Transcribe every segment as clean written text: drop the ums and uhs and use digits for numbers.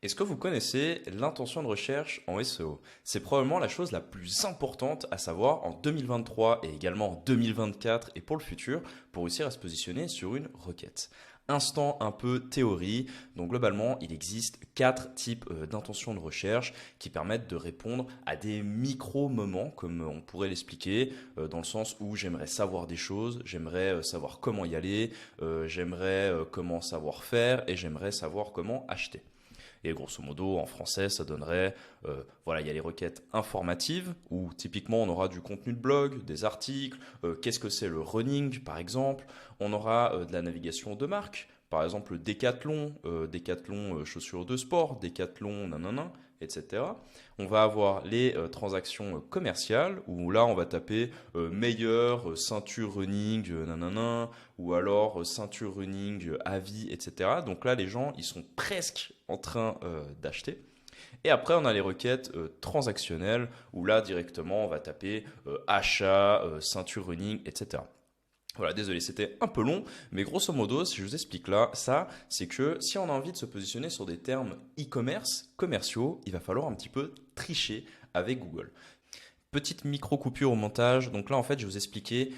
Est-ce que vous connaissez l'intention de recherche en SEO? C'est probablement la chose la plus importante à savoir en 2023 et également en 2024 et pour le futur pour réussir à se positionner sur une requête. Instant un peu théorie, donc globalement il existe quatre types d'intentions de recherche qui permettent de répondre à des micro-moments comme on pourrait l'expliquer dans le sens où j'aimerais savoir des choses, j'aimerais savoir comment y aller, j'aimerais comment savoir faire et j'aimerais savoir comment acheter. Et grosso modo, en français, ça donnerait, voilà, il y a les requêtes informatives, où typiquement on aura du contenu de blog, des articles, qu'est-ce que c'est le running par exemple, on aura de la navigation de marque, par exemple Decathlon, Decathlon chaussures de sport, Decathlon nanana, etc. On va avoir les transactions commerciales, où là on va taper meilleure ceinture running nanana, ou alors ceinture running à vie, etc. Donc là les gens ils sont presque en train d'acheter. Et après, on a les requêtes transactionnelles où là, directement, on va taper achat, ceinture running, etc. Voilà, désolé, c'était un peu long, mais grosso modo, si je vous explique là, ça, c'est que si on a envie de se positionner sur des termes e-commerce, commerciaux, il va falloir un petit peu tricher avec Google. Petite micro-coupure au montage. Donc là, en fait, je vais vous expliquer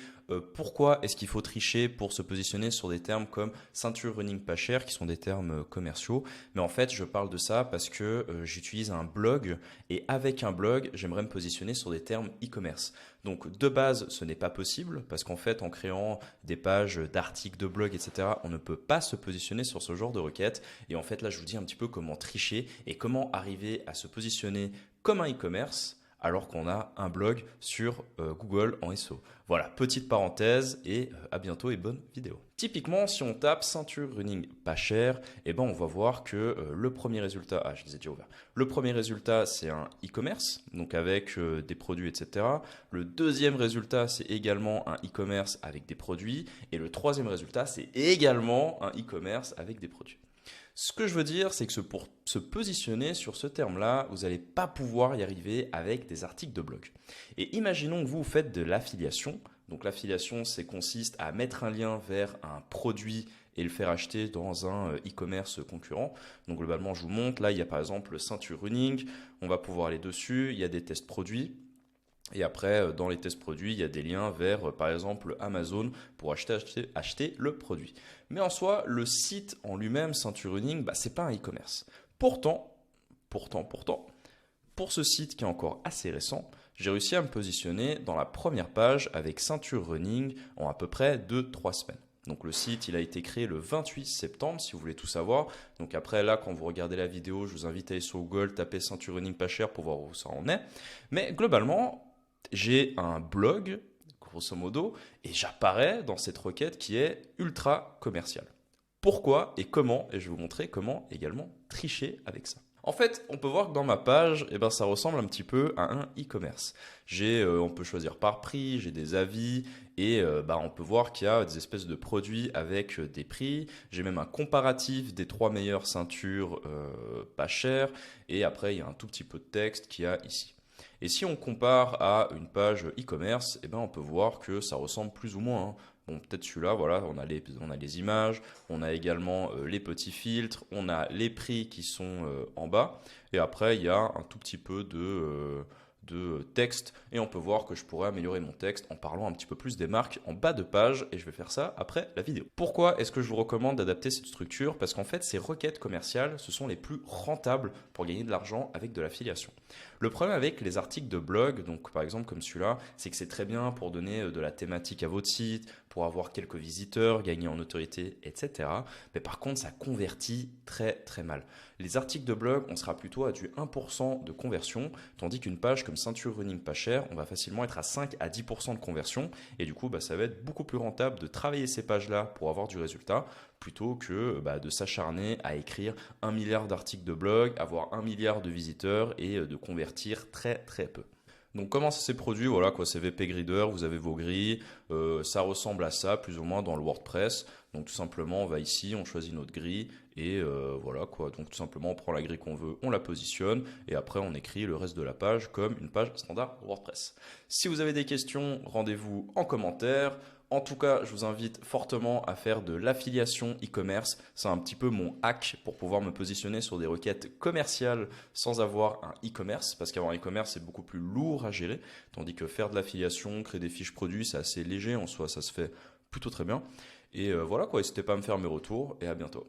pourquoi est-ce qu'il faut tricher pour se positionner sur des termes comme ceinture running pas cher, qui sont des termes commerciaux. Mais en fait, je parle de ça parce que j'utilise un blog et avec un blog, j'aimerais me positionner sur des termes e-commerce. Donc de base, ce n'est pas possible parce qu'en fait, en créant des pages d'articles de blog, etc., on ne peut pas se positionner sur ce genre de requêtes. Et en fait, là, je vous dis un petit peu comment tricher et comment arriver à se positionner comme un e-commerce alors qu'on a un blog sur Google en SEO. Voilà, petite parenthèse et à bientôt et bonne vidéo. Typiquement, si on tape ceinture running pas cher, eh ben on va voir que le premier résultat, je les ai déjà ouverts. Le premier résultat, c'est un e-commerce, donc avec des produits, etc. Le deuxième résultat, c'est également un e-commerce avec des produits. Et le troisième résultat, c'est également un e-commerce avec des produits. Ce que je veux dire, c'est que pour se positionner sur ce terme-là, vous n'allez pas pouvoir y arriver avec des articles de blog. Et imaginons que vous faites de l'affiliation. Donc l'affiliation, c'est consiste à mettre un lien vers un produit et le faire acheter dans un e-commerce concurrent. Donc globalement, je vous montre. Là, il y a par exemple ceinture running. On va pouvoir aller dessus. Il y a des tests produits. Et après, dans les tests produits, il y a des liens vers, par exemple, Amazon pour acheter le produit. Mais en soi, le site en lui-même, Ceinture Running, ce n'est pas un e-commerce. Pourtant, pour ce site qui est encore assez récent, j'ai réussi à me positionner dans la première page avec Ceinture Running en à peu près 2-3 semaines. Donc le site, il a été créé le 28 septembre, si vous voulez tout savoir. Donc après, là, quand vous regardez la vidéo, je vous invite à aller sur Google, taper Ceinture Running pas cher pour voir où ça en est. Mais globalement, j'ai un blog, grosso modo, et j'apparais dans cette requête qui est ultra commerciale. Pourquoi et comment? Et je vais vous montrer comment également tricher avec ça. En fait, on peut voir que dans ma page, ça ressemble un petit peu à un e-commerce. On peut choisir par prix, j'ai des avis et on peut voir qu'il y a des espèces de produits avec des prix. J'ai même un comparatif des 3 meilleures ceintures pas chères et après il y a un tout petit peu de texte qu'il y a ici. Et si on compare à une page e-commerce, on peut voir que ça ressemble plus ou moins, hein. Bon, peut-être celui-là, voilà, on a les images, on a également les petits filtres, on a les prix qui sont en bas, et après il y a un tout petit peu de texte, et on peut voir que je pourrais améliorer mon texte en parlant un petit peu plus des marques en bas de page, et je vais faire ça après la vidéo. Pourquoi est-ce que je vous recommande d'adapter cette structure? Parce qu'en fait, ces requêtes commerciales, ce sont les plus rentables pour gagner de l'argent avec de l'affiliation. Le problème avec les articles de blog, donc par exemple comme celui-là, c'est que c'est très bien pour donner de la thématique à votre site, pour avoir quelques visiteurs, gagner en autorité, etc. Mais par contre, ça convertit très très mal. Les articles de blog, on sera plutôt à du 1% de conversion, tandis qu'une page comme ceinture running pas cher, on va facilement être à 5 à 10% de conversion. Et du coup, ça va être beaucoup plus rentable de travailler ces pages-là pour avoir du résultat, plutôt que de s'acharner à écrire 1 milliard d'articles de blog, avoir 1 milliard de visiteurs et de convertir très très peu. Donc comment ça s'est produit? Voilà quoi, c'est VP Gridder, vous avez vos grilles, ça ressemble à ça plus ou moins dans le WordPress. Donc tout simplement on va ici, on choisit notre grille et voilà quoi. Donc tout simplement on prend la grille qu'on veut, on la positionne et après on écrit le reste de la page comme une page standard WordPress. Si vous avez des questions, rendez-vous en commentaire. En tout cas, je vous invite fortement à faire de l'affiliation e-commerce. C'est un petit peu mon hack pour pouvoir me positionner sur des requêtes commerciales sans avoir un e-commerce, parce qu'avoir un e-commerce, c'est beaucoup plus lourd à gérer, tandis que faire de l'affiliation, créer des fiches produits, c'est assez léger en soi, ça se fait plutôt très bien. Et voilà quoi, n'hésitez pas à me faire mes retours et à bientôt.